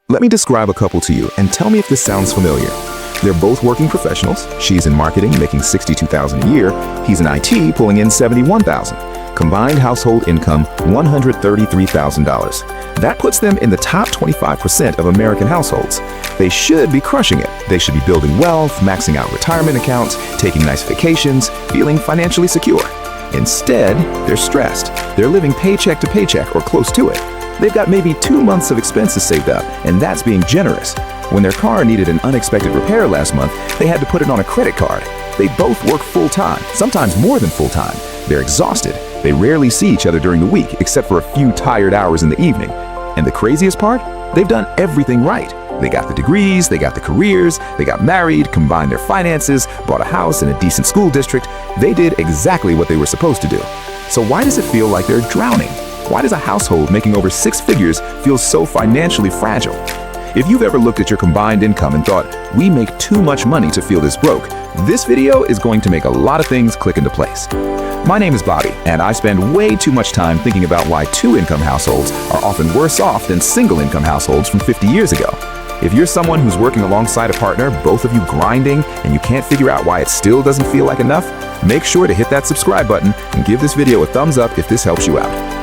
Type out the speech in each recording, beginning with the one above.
Let me describe a couple to you and tell me if this sounds familiar. They're both working professionals. She's in marketing, making $62,000 a year. He's in IT, pulling in $71,000. Combined household income, $133,000. That puts them in the top 25% of American households. They should be crushing it. They should be building wealth, maxing out retirement accounts, taking nice vacations, feeling financially secure. Instead, they're stressed. They're living paycheck to paycheck or close to it. They've got maybe 2 months of expenses saved up, and that's being generous. When their car needed an unexpected repair last month, they had to put it on a credit card. They both work full-time, sometimes more than full-time. They're exhausted. They rarely see each other during the week, except for a few tired hours in the evening. And the craziest part? They've done everything right. They got the degrees, they got the careers, they got married, combined their finances, bought a house in a decent school district. They did exactly what they were supposed to do. So why does it feel like they're drowning? Why does a household making over 6 figures feel so financially fragile? If you've ever looked at your combined income and thought, we make too much money to feel this broke, this video is going to make a lot of things click into place. My name is Bobby, and I spend way too much time thinking about why 2-income households are often worse off than single-income households from 50 years ago. If you're someone who's working alongside a partner, both of you grinding, and you can't figure out why it still doesn't feel like enough, make sure to hit that subscribe button and give this video a thumbs up if this helps you out.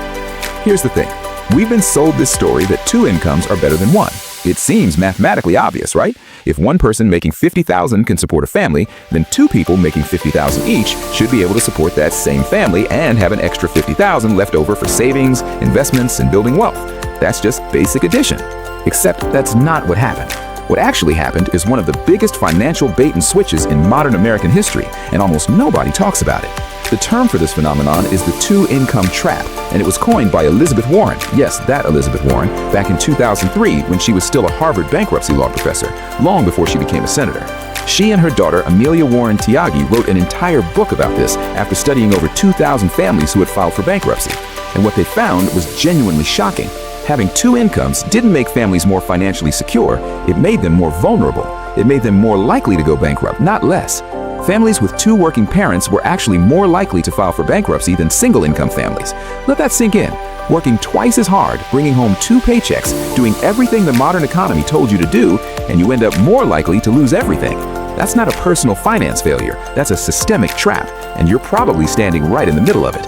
Here's the thing. We've been sold this story that 2 incomes are better than 1. It seems mathematically obvious, right? If one person making $50,000 can support a family, then 2 people making $50,000 each should be able to support that same family and have an extra $50,000 left over for savings, investments, and building wealth. That's just basic addition. Except that's not what happened. What actually happened is one of the biggest financial bait and switches in modern American history, and almost nobody talks about it. The term for this phenomenon is the 2-income trap, and it was coined by Elizabeth Warren, yes, that Elizabeth Warren, back in 2003 when she was still a Harvard bankruptcy law professor, long before she became a senator. She and her daughter, Amelia Warren Tyagi, wrote an entire book about this after studying over 2,000 families who had filed for bankruptcy. And what they found was genuinely shocking. Having 2 incomes didn't make families more financially secure, it made them more vulnerable. It made them more likely to go bankrupt, not less. Families with 2 working parents were actually more likely to file for bankruptcy than single-income families. Let that sink in. Working twice as hard, bringing home 2 paychecks, doing everything the modern economy told you to do, and you end up more likely to lose everything. That's not a personal finance failure. That's a systemic trap, and you're probably standing right in the middle of it.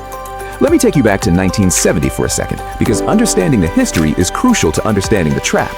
Let me take you back to 1970 for a second, because understanding the history is crucial to understanding the trap.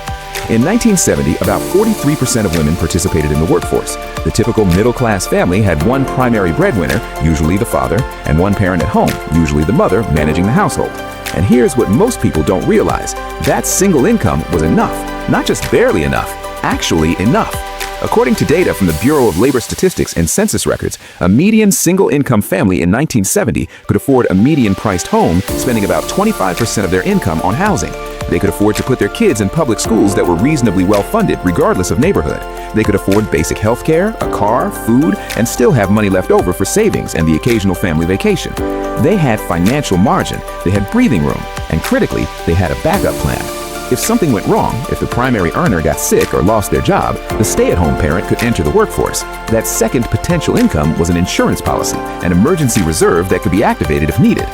In 1970, about 43% of women participated in the workforce. The typical middle-class family had one primary breadwinner, usually the father, and one parent at home, usually the mother, managing the household. And here's what most people don't realize. That single income was enough. Not just barely enough, actually enough. According to data from the Bureau of Labor Statistics and Census records, a median single-income family in 1970 could afford a median-priced home, spending about 25% of their income on housing. They could afford to put their kids in public schools that were reasonably well-funded, regardless of neighborhood. They could afford basic health care, a car, food, and still have money left over for savings and the occasional family vacation. They had financial margin, they had breathing room, and critically, they had a backup plan. If something went wrong, if the primary earner got sick or lost their job, the stay-at-home parent could enter the workforce. That second potential income was an insurance policy, an emergency reserve that could be activated if needed.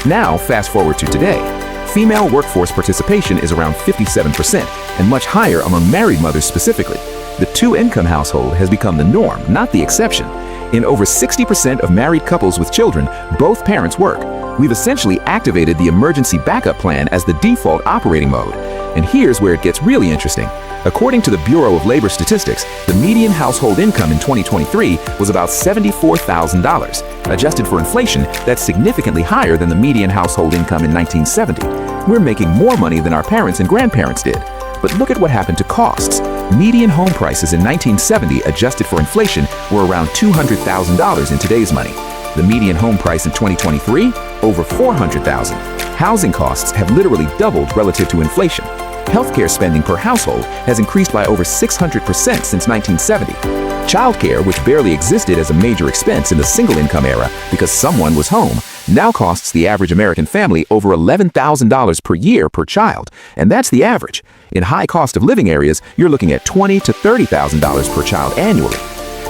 Now, fast forward to today. Female workforce participation is around 57%, and much higher among married mothers specifically. The 2-income household has become the norm, not the exception. In over 60% of married couples with children, both parents work. We've essentially activated the emergency backup plan as the default operating mode. And here's where it gets really interesting. According to the Bureau of Labor Statistics, the median household income in 2023 was about $74,000. Adjusted for inflation, that's significantly higher than the median household income in 1970. We're making more money than our parents and grandparents did. But look at what happened to costs. Median home prices in 1970, adjusted for inflation, were around $200,000 in today's money. The median home price in 2023? Over $400,000. Housing costs have literally doubled relative to inflation. Healthcare spending per household has increased by over 600% since 1970. Childcare, which barely existed as a major expense in the single-income era because someone was home, now costs the average American family over $11,000 per year per child. And that's the average. In high cost of living areas, you're looking at $20,000 to $30,000 per child annually.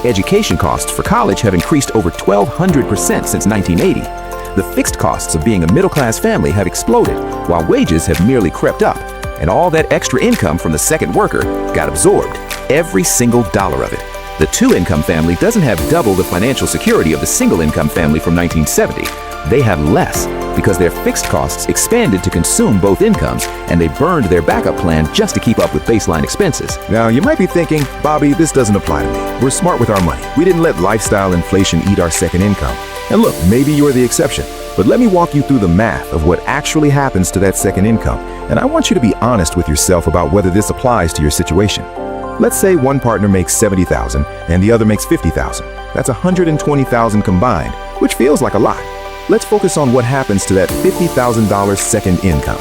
Education costs for college have increased over 1,200% since 1980. The fixed costs of being a middle-class family have exploded, while wages have merely crept up. and all that extra income from the second worker got absorbed, every single dollar of it. The two-income family doesn't have double the financial security of the single-income family from 1970. They have less because their fixed costs expanded to consume both incomes, and they burned their backup plan just to keep up with baseline expenses. Now, you might be thinking, Bobby, this doesn't apply to me. We're smart with our money. We didn't let lifestyle inflation eat our second income. And look, maybe you're the exception, but let me walk you through the math of what actually happens to that second income, and I want you to be honest with yourself about whether this applies to your situation. Let's say one partner makes $70,000 and the other makes $50,000. That's $120,000 combined, which feels like a lot. Let's focus on what happens to that $50,000 second income.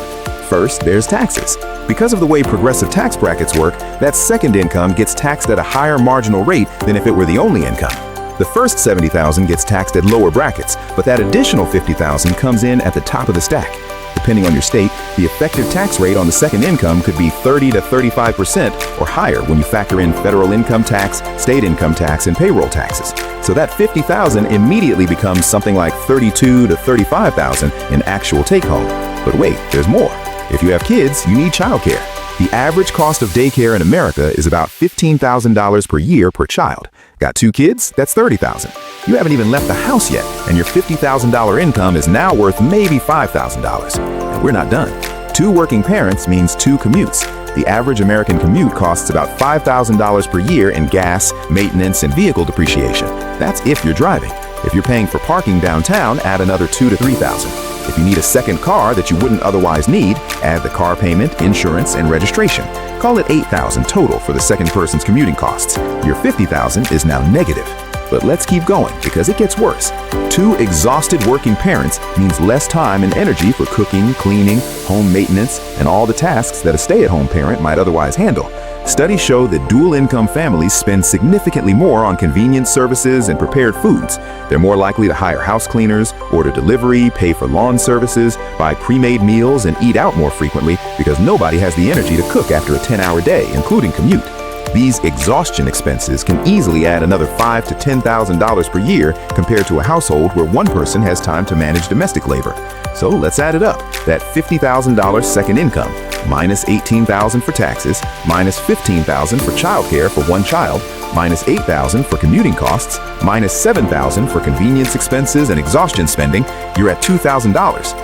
First, there's taxes. Because of the way progressive tax brackets work, that second income gets taxed at a higher marginal rate than if it were the only income. The first $70,000 gets taxed at lower brackets, but that additional $50,000 comes in at the top of the stack. Depending on your state, the effective tax rate on the second income could be 30 to 35% or higher when you factor in federal income tax, state income tax, and payroll taxes. So that $50,000 immediately becomes something like $32,000 to $35,000 in actual take-home. But wait, there's more. If you have kids, you need childcare. The average cost of daycare in America is about $15,000 per year per child. Got 2 kids? That's $30,000. You haven't even left the house yet, and your $50,000 income is now worth maybe $5,000. And we're not done. 2 working parents means 2 commutes. The average American commute costs about $5,000 per year in gas, maintenance, and vehicle depreciation. That's if you're driving. If you're paying for parking downtown, add another $2,000 to $3,000. If you need a second car that you wouldn't otherwise need, add the car payment, insurance, and registration. Call it $8,000 total for the second person's commuting costs. Your $50,000 is now negative. But let's keep going because it gets worse. 2 exhausted working parents means less time and energy for cooking, cleaning, home maintenance, and all the tasks that a stay-at-home parent might otherwise handle. Studies show that dual-income families spend significantly more on convenience services and prepared foods. They're more likely to hire house cleaners, order delivery, pay for lawn services, buy pre-made meals, and eat out more frequently because nobody has the energy to cook after a 10-hour day, including commute. These exhaustion expenses can easily add another $5,000 to $10,000 per year compared to a household where one person has time to manage domestic labor. So let's add it up. That $50,000 second income, minus $18,000 for taxes, minus $15,000 for childcare for one child, minus $8,000 for commuting costs, minus $7,000 for convenience expenses and exhaustion spending, you're at $2,000.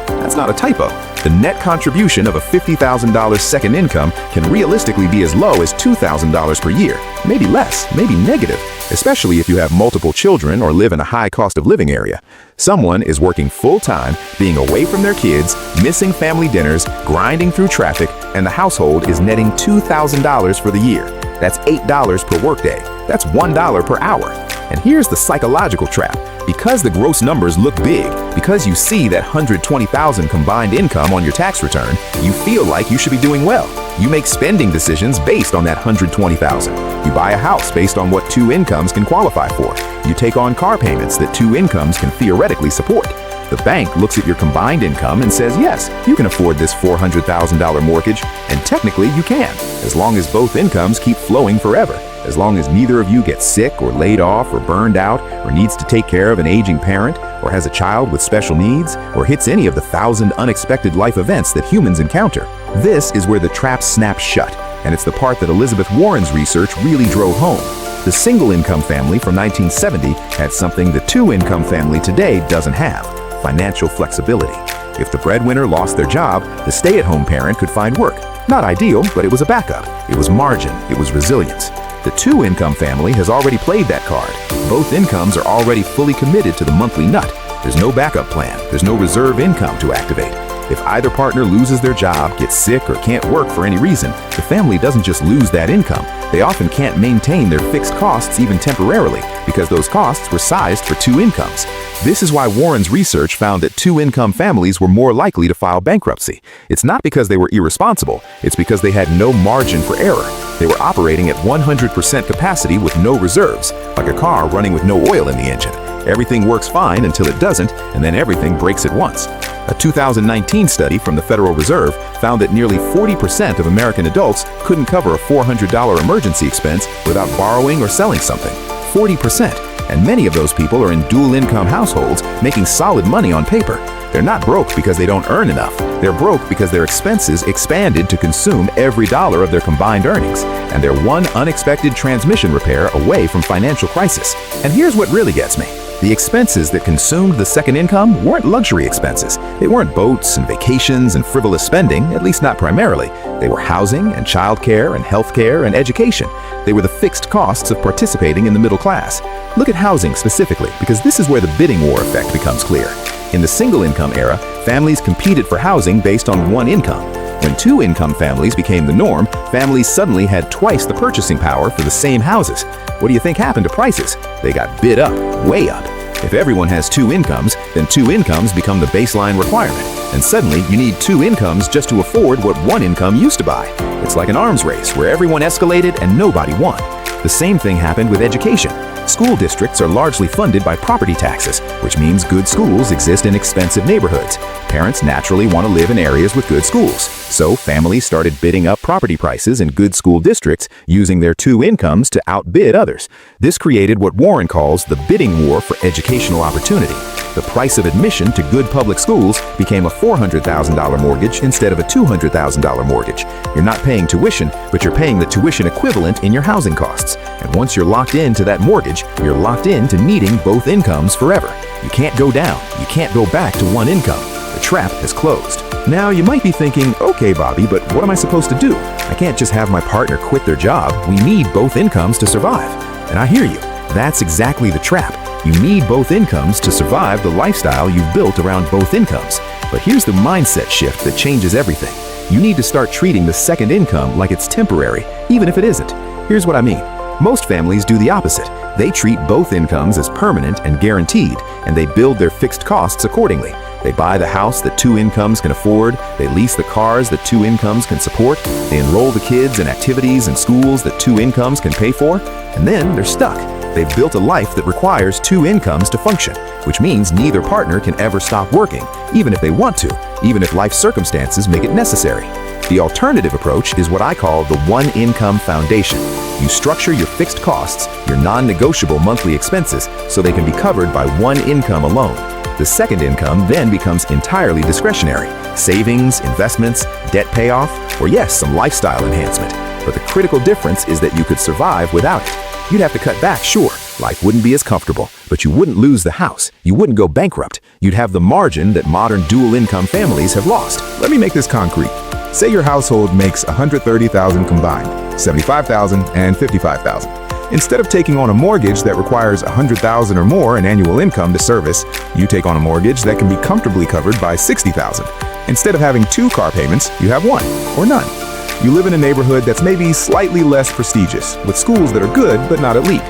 That's not a typo. The net contribution of a $50,000 second income can realistically be as low as $2,000 per year, maybe less, maybe negative, especially if you have multiple children or live in a high cost of living area. Someone is working full-time, being away from their kids, missing family dinners, grinding through traffic, and the household is netting $2,000 for the year. That's $8 per workday. That's $1 per hour. And here's the psychological trap. Because the gross numbers look big, because you see that $120,000 combined income on your tax return, you feel like you should be doing well. You make spending decisions based on that $120,000. You buy a house based on what 2 incomes can qualify for. You take on car payments that 2 incomes can theoretically support. The bank looks at your combined income and says, yes, you can afford this $400,000 mortgage, and technically you can, as long as both incomes keep flowing forever. As long as neither of you gets sick or laid off or burned out or needs to take care of an aging parent or has a child with special needs or hits any of the 1,000 unexpected life events that humans encounter. This is where the trap snaps shut, and it's the part that Elizabeth Warren's research really drove home. The single-income family from 1970 had something the 2-income family today doesn't have: financial flexibility. If the breadwinner lost their job, the stay-at-home parent could find work. Not ideal, but it was a backup. It was margin. It was resilience. The 2-income family has already played that card. Both incomes are already fully committed to the monthly nut. There's no backup plan. There's no reserve income to activate. If either partner loses their job, gets sick, or can't work for any reason, the family doesn't just lose that income. They often can't maintain their fixed costs even temporarily because those costs were sized for 2 incomes. This is why Warren's research found that 2-income families were more likely to file bankruptcy. It's not because they were irresponsible. It's because they had no margin for error. They were operating at 100% capacity with no reserves, like a car running with no oil in the engine. Everything works fine until it doesn't, and then everything breaks at once. A 2019 study from the Federal Reserve found that nearly 40% of American adults couldn't cover a $400 emergency expense without borrowing or selling something. 40%. And many of those people are in dual-income households making solid money on paper. They're not broke because they don't earn enough. They're broke because their expenses expanded to consume every dollar of their combined earnings, and they're one unexpected transmission repair away from financial crisis. And here's what really gets me. The expenses that consumed the second income weren't luxury expenses. They weren't boats and vacations and frivolous spending, at least not primarily. They were housing and childcare and healthcare and education. They were the fixed costs of participating in the middle class. Look at housing specifically, because this is where the bidding war effect becomes clear. In the single-income era, families competed for housing based on one income. When two-income families became the norm, families suddenly had twice the purchasing power for the same houses. What do you think happened to prices? They got bid up, way up. If everyone has two incomes, then two incomes become the baseline requirement. And suddenly, you need two incomes just to afford what one income used to buy. It's like an arms race where everyone escalated and nobody won. The same thing happened with education. School districts are largely funded by property taxes, which means good schools exist in expensive neighborhoods. Parents naturally want to live in areas with good schools, so families started bidding up property prices in good school districts using their two incomes to outbid others. This created what Warren calls the bidding war for educational opportunity. The price of admission to good public schools became a $400,000 mortgage instead of a $200,000 mortgage. You're not paying tuition, but you're paying the tuition equivalent in your housing costs. And once you're locked into that mortgage, you're locked into needing both incomes forever. You can't go down. You can't go back to one income. The trap has closed. Now, you might be thinking, okay, Bobby, but what am I supposed to do? I can't just have my partner quit their job. We need both incomes to survive. And I hear you. That's exactly the trap. You need both incomes to survive the lifestyle you've built around both incomes. But here's the mindset shift that changes everything. You need to start treating the second income like it's temporary, even if it isn't. Here's what I mean. Most families do the opposite. They treat both incomes as permanent and guaranteed, and they build their fixed costs accordingly. They buy the house that two incomes can afford, they lease the cars that two incomes can support, they enroll the kids in activities and schools that two incomes can pay for, and then they're stuck. They've built a life that requires two incomes to function, which means neither partner can ever stop working, even if they want to, even if life circumstances make it necessary. The alternative approach is what I call the one-income foundation. You structure your fixed costs, your non-negotiable monthly expenses, so they can be covered by one income alone. The second income then becomes entirely discretionary. Savings, investments, debt payoff, or yes, some lifestyle enhancement. But the critical difference is that you could survive without it. You'd have to cut back, sure. Life wouldn't be as comfortable, but you wouldn't lose the house. You wouldn't go bankrupt. You'd have the margin that modern dual-income families have lost. Let me make this concrete. Say your household makes $130,000 combined, $75,000 and $55,000. Instead of taking on a mortgage that requires $100,000 or more in annual income to service, you take on a mortgage that can be comfortably covered by $60,000. Instead of having two car payments, you have one or none. You live in a neighborhood that's maybe slightly less prestigious, with schools that are good but not elite.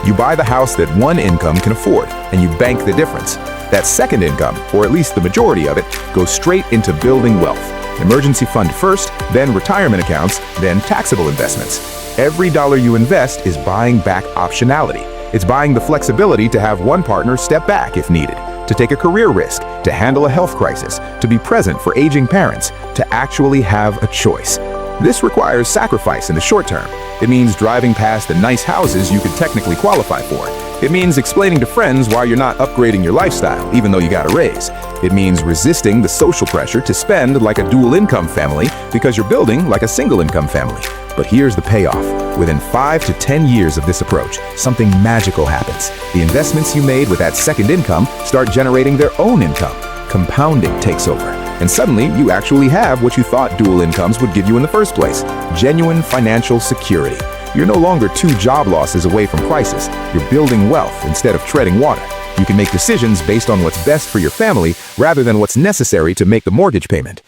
You buy the house that one income can afford, and you bank the difference. That second income, or at least the majority of it, goes straight into building wealth. Emergency fund first, then retirement accounts, then taxable investments. Every dollar you invest is buying back optionality. It's buying the flexibility to have one partner step back if needed, to take a career risk, to handle a health crisis, to be present for aging parents, to actually have a choice. This requires sacrifice in the short term. It means driving past the nice houses you could technically qualify for. It means explaining to friends why you're not upgrading your lifestyle, even though you got a raise. It means resisting the social pressure to spend like a dual-income family because you're building like a single-income family. But here's the payoff. Within 5 to 10 years of this approach, something magical happens. The investments you made with that second income start generating their own income. Compounding takes over. And suddenly, you actually have what you thought dual incomes would give you in the first place: genuine financial security. You're no longer two job losses away from crisis. You're building wealth instead of treading water. You can make decisions based on what's best for your family rather than what's necessary to make the mortgage payment.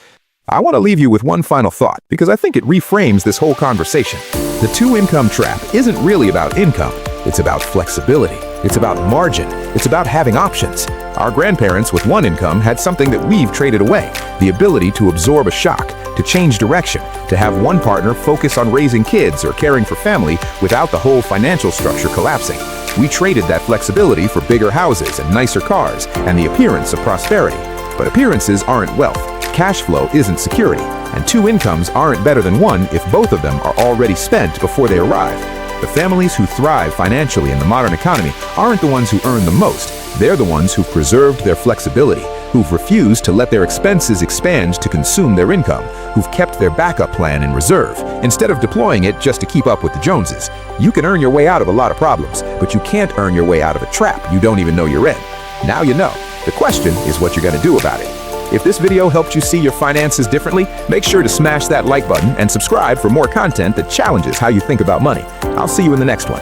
I want to leave you with one final thought because I think it reframes this whole conversation. The two-income trap isn't really about income. It's about flexibility. It's about margin. It's about having options. Our grandparents with one income had something that we've traded away: the ability to absorb a shock, to change direction, to have one partner focus on raising kids or caring for family without the whole financial structure collapsing. We traded that flexibility for bigger houses and nicer cars and the appearance of prosperity. But appearances aren't wealth. Cash flow isn't security. And two incomes aren't better than one if both of them are already spent before they arrive. The families who thrive financially in the modern economy aren't the ones who earn the most. They're the ones who've preserved their flexibility, who've refused to let their expenses expand to consume their income, who've kept their backup plan in reserve, instead of deploying it just to keep up with the Joneses. You can earn your way out of a lot of problems, but you can't earn your way out of a trap you don't even know you're in. Now you know. The question is what you're going to do about it. If this video helped you see your finances differently, make sure to smash that like button and subscribe for more content that challenges how you think about money. I'll see you in the next one.